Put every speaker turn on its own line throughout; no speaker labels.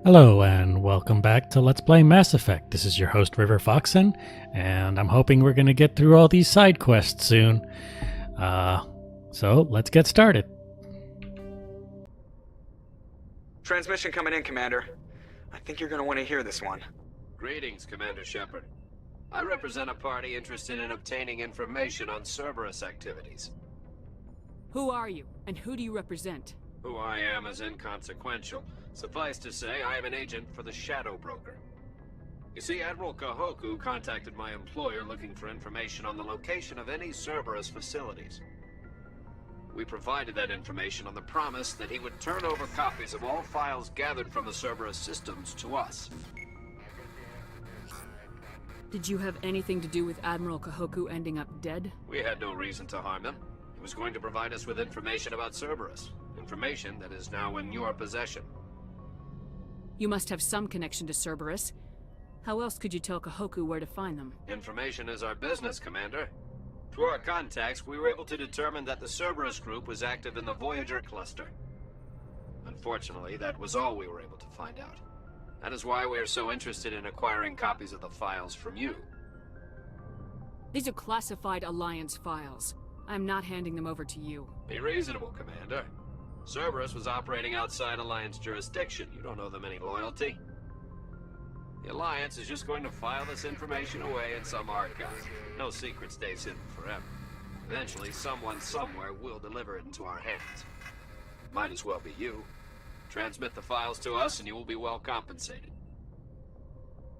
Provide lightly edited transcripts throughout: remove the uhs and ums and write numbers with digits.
Hello and welcome back to Let's Play Mass Effect. This is your host River Foxen, and I'm hoping we're going to get through all these side quests soon. So let's get started.
Transmission coming in, Commander. I think you're going to want to hear this one.
Greetings, Commander Shepard. I represent a party interested in obtaining information on Cerberus activities.
Who are you, and who do you represent?
Who I am is inconsequential. Suffice to say, I am an agent for the Shadow Broker. You see, Admiral Kahoku contacted my employer looking for information on the location of any Cerberus facilities. We provided that information on the promise that he would turn over copies of all files gathered from the Cerberus systems to us.
Did you have anything to do with Admiral Kahoku ending up dead?
We had no reason to harm him. He was going to provide us with information about Cerberus. Information that is now in your possession.
You must have some connection to Cerberus. How else could you tell Kahoku where to find them?
Information is our business, Commander. Through our contacts, we were able to determine that the Cerberus group was active in the Voyager cluster. Unfortunately, that was all we were able to find out. That is why we are so interested in acquiring copies of the files from you.
These are classified Alliance files. I'm not handing them over to you.
Be reasonable, Commander. Cerberus was operating outside Alliance jurisdiction. You don't owe them any loyalty. The Alliance is just going to file this information away in some archive. No secret stays hidden forever. Eventually, someone somewhere will deliver it into our hands. Might as well be you. Transmit the files to us and you will be well compensated.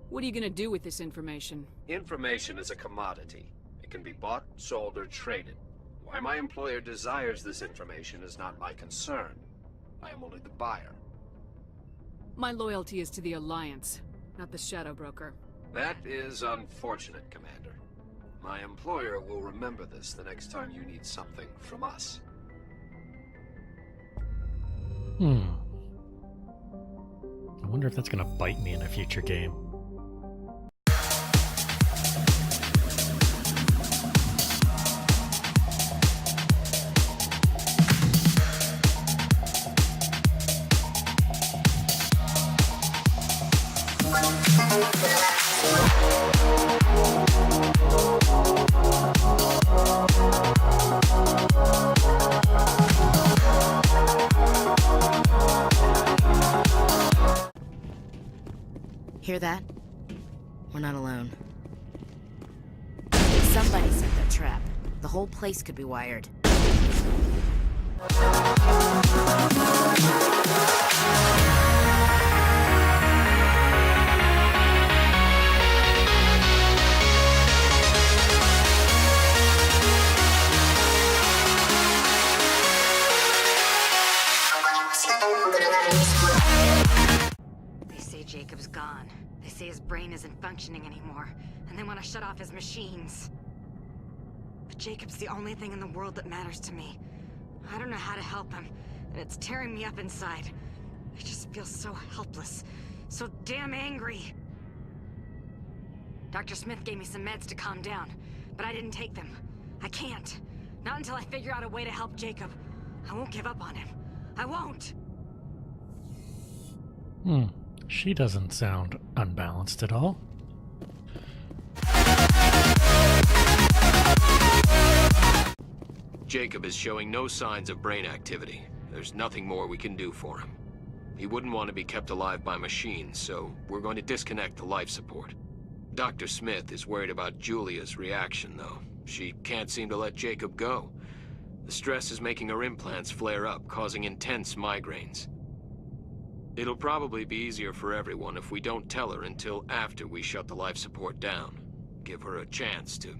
What are you gonna do with this information?
Information is a commodity. It can be bought, sold, or traded. Why my employer desires this information is not my concern. I am only the buyer.
My loyalty is to the Alliance, not the Shadow Broker.
That is unfortunate, Commander. My employer will remember this the next time you need something from us.
I wonder if that's going to bite me in a future game.
Hear that? We're not alone. Somebody set their trap. The whole place could be wired.
Jacob's gone. They say his brain isn't functioning anymore, and they want to shut off his machines. But Jacob's the only thing in the world that matters to me. I don't know how to help him, and it's tearing me up inside. I just feel so helpless, so damn angry. Dr. Smith gave me some meds to calm down, but I didn't take them. I can't. Not until I figure out a way to help Jacob. I won't give up on him. I won't!
She doesn't sound unbalanced at all.
Jacob is showing no signs of brain activity. There's nothing more we can do for him. He wouldn't want to be kept alive by machines, so we're going to disconnect the life support. Dr. Smith is worried about Julia's reaction, though. She can't seem to let Jacob go. The stress is making her implants flare up, causing intense migraines. It'll probably be easier for everyone if we don't tell her until after we shut the life support down. Give her a chance to...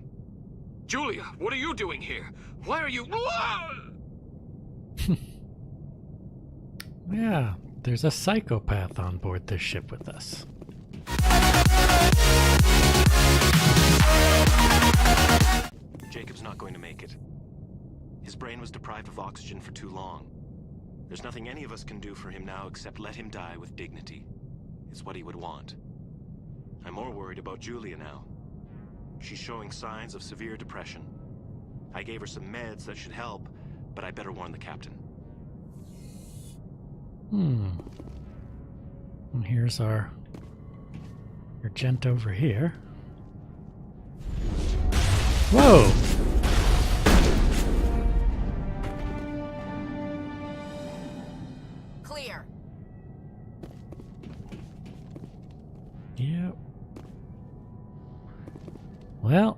Julia, what are you doing here? Why are you...
Yeah, there's a psychopath on board this ship with us.
Jacob's not going to make it. His brain was deprived of oxygen for too long. There's nothing any of us can do for him now except let him die with dignity. It's what he would want. I'm more worried about Julia now. She's showing signs of severe depression. I gave her some meds that should help, but I better warn the captain.
And here's our gent over here. Whoa!
Clear.
Yep. Well,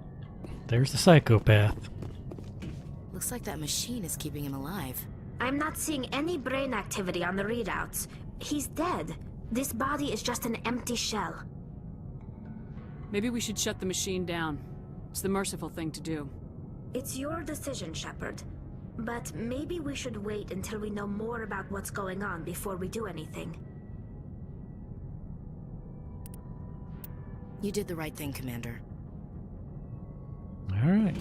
there's the psychopath.
Looks like that machine is keeping him alive.
I'm not seeing any brain activity on the readouts. He's dead. This body is just an empty shell.
Maybe we should shut the machine down. It's the merciful thing to do.
It's your decision, Shepard. But maybe we should wait until we know more about what's going on before we do anything.
You did the right thing, Commander.
All right.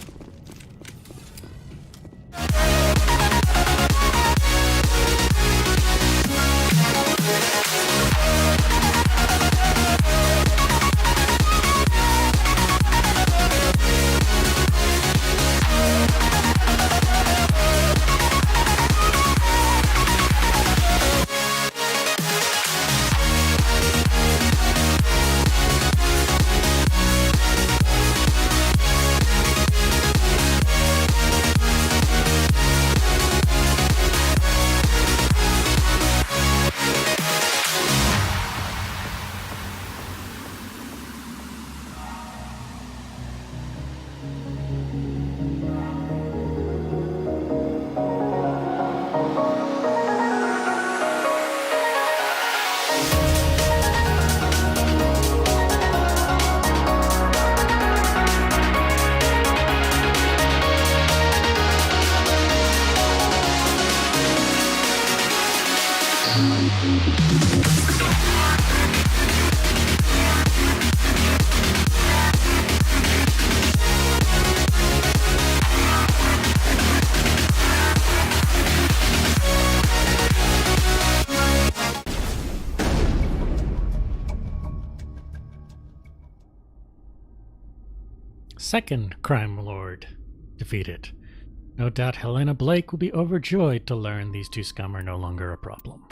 Second crime lord defeated. No doubt Helena Blake will be overjoyed to learn these two scum are no longer a problem.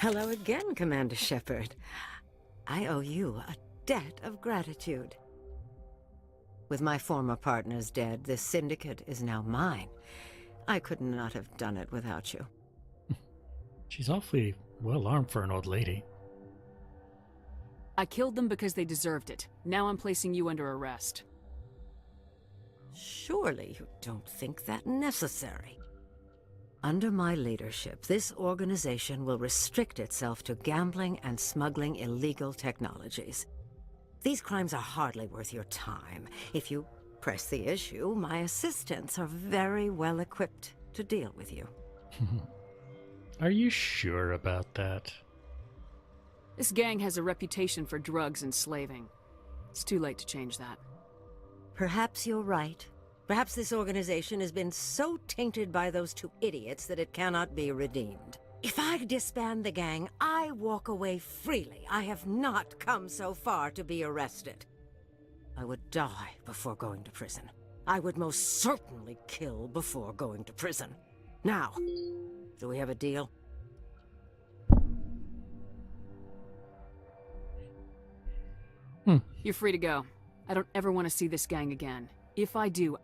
Hello again, Commander Shepard. I owe you a debt of gratitude. With my former partners dead, this syndicate is now mine. I could not have done it without you.
She's awfully well armed for an old lady.
I killed them because they deserved it. Now I'm placing you under arrest.
Surely you don't think that necessary. Under my leadership, this organization will restrict itself to gambling and smuggling illegal technologies. These crimes are hardly worth your time. If you press the issue, my assistants are very well equipped to deal with you.
Are you sure about that?
This gang has a reputation for drugs and slaving. It's too late to change that.
Perhaps you're right. Perhaps this organization has been so tainted by those two idiots that it cannot be redeemed. If I disband the gang, I walk away freely. I have not come so far to be arrested. I would die before going to prison. I would most certainly kill before going to prison. Now, do we have a deal?
You're free to go. I don't ever want to see this gang again. If I do...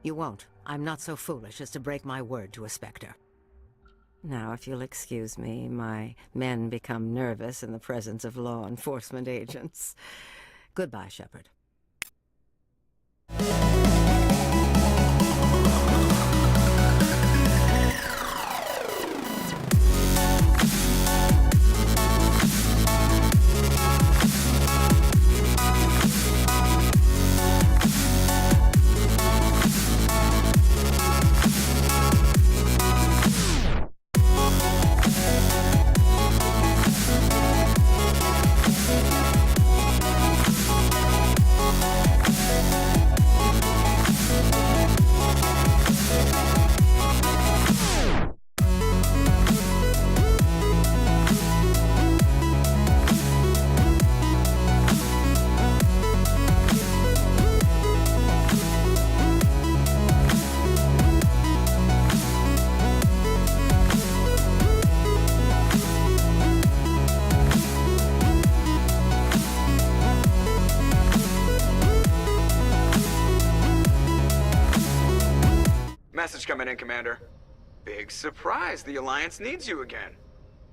You won't. I'm not so foolish as to break my word to a Spectre. Now, if you'll excuse me, my men become nervous in the presence of law enforcement agents. Goodbye, Shepard.
Message coming in, Commander. Big surprise, the Alliance needs you again.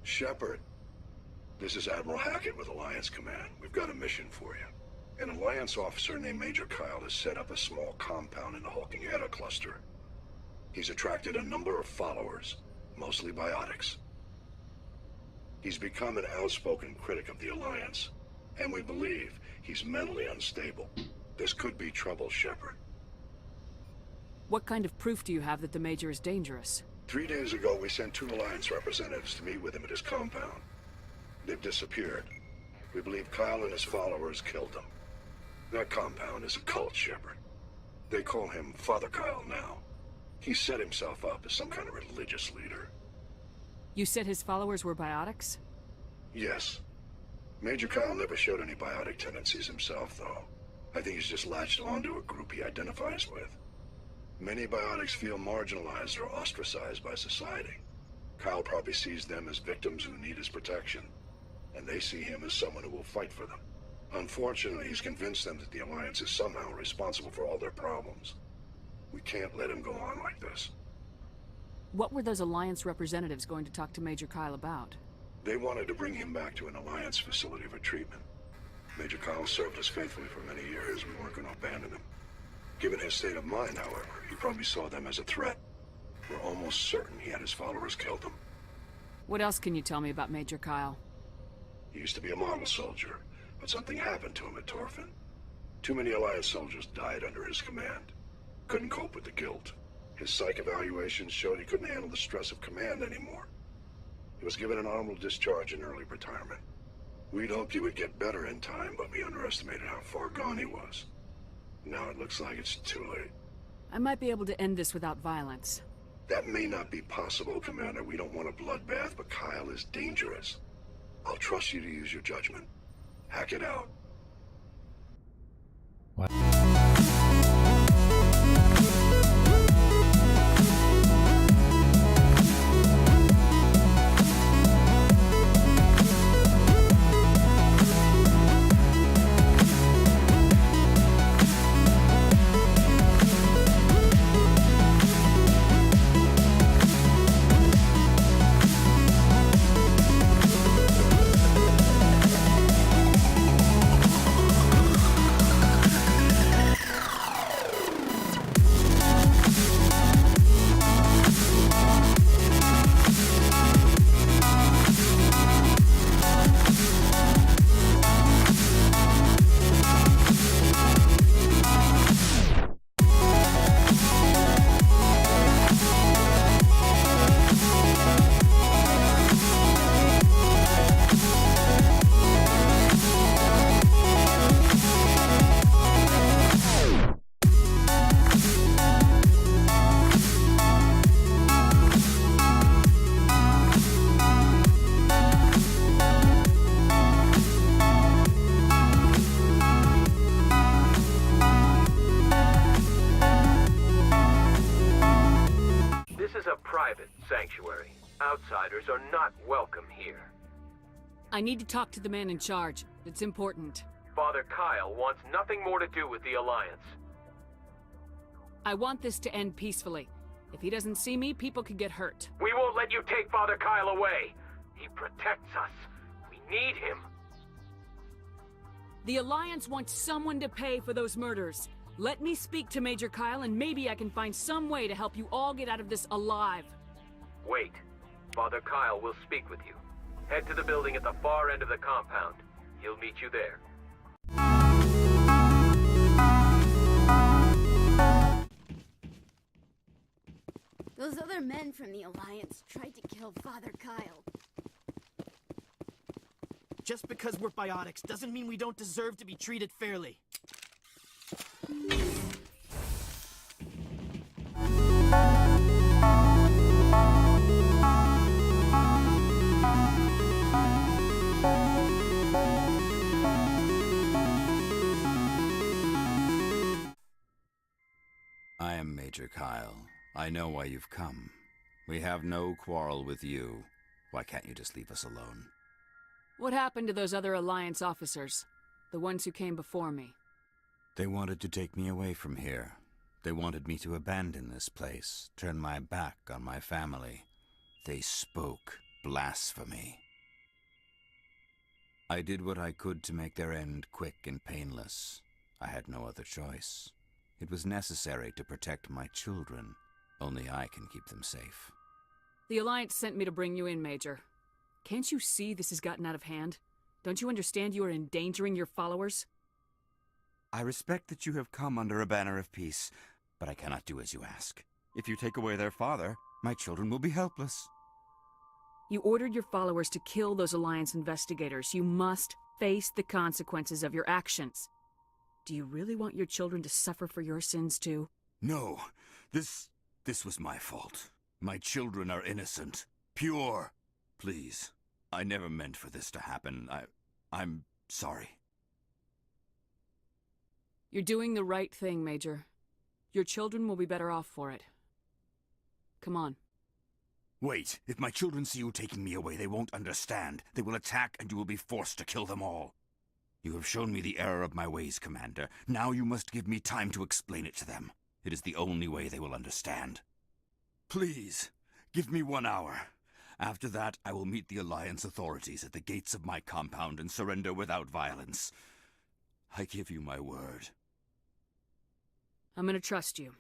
Shepard, this is Admiral Hackett with Alliance Command. We've got a mission for you. An Alliance officer named Major Kyle has set up a small compound in the Hulking Eta cluster. He's attracted a number of followers, mostly biotics. He's become an outspoken critic of the Alliance, and we believe he's mentally unstable. This could be trouble, Shepard.
What kind of proof do you have that the Major is dangerous?
3 days ago, we sent 2 Alliance representatives to meet with him at his compound. They've disappeared. We believe Kyle and his followers killed them. That compound is a cult, Shepard. They call him Father Kyle now. He set himself up as some kind of religious leader.
You said his followers were biotics?
Yes. Major Kyle never showed any biotic tendencies himself, though. I think he's just latched onto a group he identifies with. Many biotics feel marginalized or ostracized by society. Kyle probably sees them as victims who need his protection, and they see him as someone who will fight for them. Unfortunately, he's convinced them that the Alliance is somehow responsible for all their problems. We can't let him go on like this.
What were those Alliance representatives going to talk to Major Kyle about?
They wanted to bring him back to an Alliance facility for treatment. Major Kyle served us faithfully for many years. We weren't going to abandon him. Given his state of mind, however, he probably saw them as a threat. We're almost certain he had his followers killed him.
What else can you tell me about Major Kyle?
He used to be a model soldier, but something happened to him at Torfin. Too many Alliance soldiers died under his command. Couldn't cope with the guilt. His psych evaluations showed he couldn't handle the stress of command anymore. He was given an honorable discharge in early retirement. We'd hoped he would get better in time, but we underestimated how far gone he was. Now it looks like it's too late.
I might be able to end this without violence.
That may not be possible, Commander. We don't want a bloodbath, but Kyle is dangerous. I'll trust you to use your judgment. Hack it out.
a private sanctuary. Outsiders are not welcome here.
I need to talk to the man in charge. It's important.
Father Kyle wants nothing more to do with the Alliance.
I want this to end peacefully. If he doesn't see me, people could get hurt.
We won't let you take Father Kyle away. He protects us. We need him.
The Alliance wants someone to pay for those murders. Let me speak to Major Kyle and maybe I can find some way to help you all get out of this alive.
Wait. Father Kyle will speak with you. Head to the building at the far end of the compound. He'll meet you there.
Those other men from the Alliance tried to kill Father Kyle.
Just because we're biotics doesn't mean we don't deserve to be treated fairly.
I am Major Kyle. I know why you've come. We have no quarrel with you. Why can't you just leave us alone?
What happened to those other Alliance officers? The ones who came before me?
They wanted to take me away from here. They wanted me to abandon this place, turn my back on my family. They spoke blasphemy. I did what I could to make their end quick and painless. I had no other choice. It was necessary to protect my children. Only I can keep them safe.
The Alliance sent me to bring you in, Major. Can't you see this has gotten out of hand? Don't you understand you are endangering your followers?
I respect that you have come under a banner of peace, but I cannot do as you ask. If you take away their father, my children will be helpless.
You ordered your followers to kill those Alliance investigators. You must face the consequences of your actions. Do you really want your children to suffer for your sins too?
No, this was my fault. My children are innocent, pure. Please, I never meant for this to happen. I'm sorry.
You're doing the right thing, Major. Your children will be better off for it. Come on.
Wait, if my children see you taking me away, they won't understand. They will attack and you will be forced to kill them all. You have shown me the error of my ways, Commander. Now you must give me time to explain it to them. It is the only way they will understand. Please, give me 1 hour. After that, I will meet the Alliance authorities at the gates of my compound and surrender without violence. I give you my word.
I'm gonna trust you.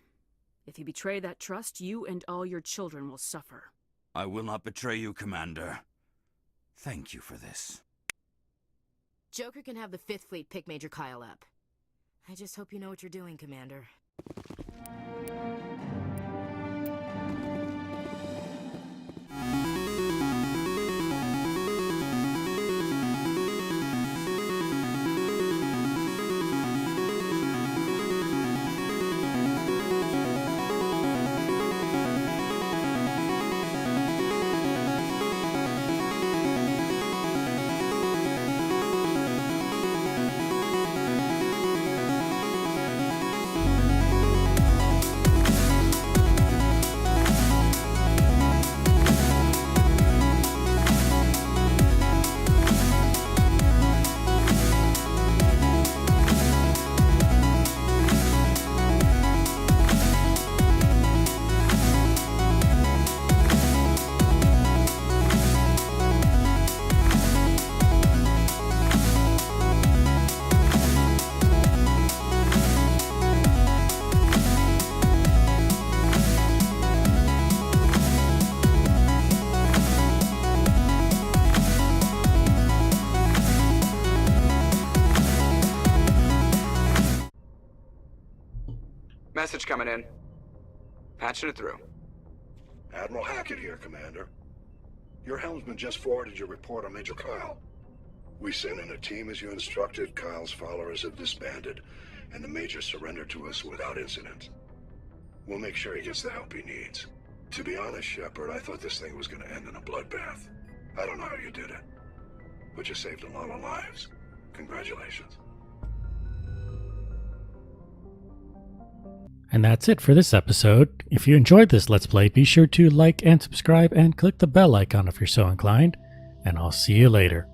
If you betray that trust, you and all your children will suffer.
I will not betray you, Commander. Thank you for this.
Joker can have the 5th Fleet pick Major Kyle up. I just hope you know what you're doing, Commander.
Message coming in. Patching it through.
Admiral Hackett here, Commander. Your helmsman just forwarded your report on Major Kyle. We sent in a team as you instructed. Kyle's followers have disbanded, and the Major surrendered to us without incident. We'll make sure he gets the help he needs. To be honest, Shepard, I thought this thing was gonna end in a bloodbath. I don't know how you did it, but you saved a lot of lives. Congratulations.
And that's it for this episode. If you enjoyed this Let's Play, be sure to like and subscribe and click the bell icon if you're so inclined. And I'll see you later.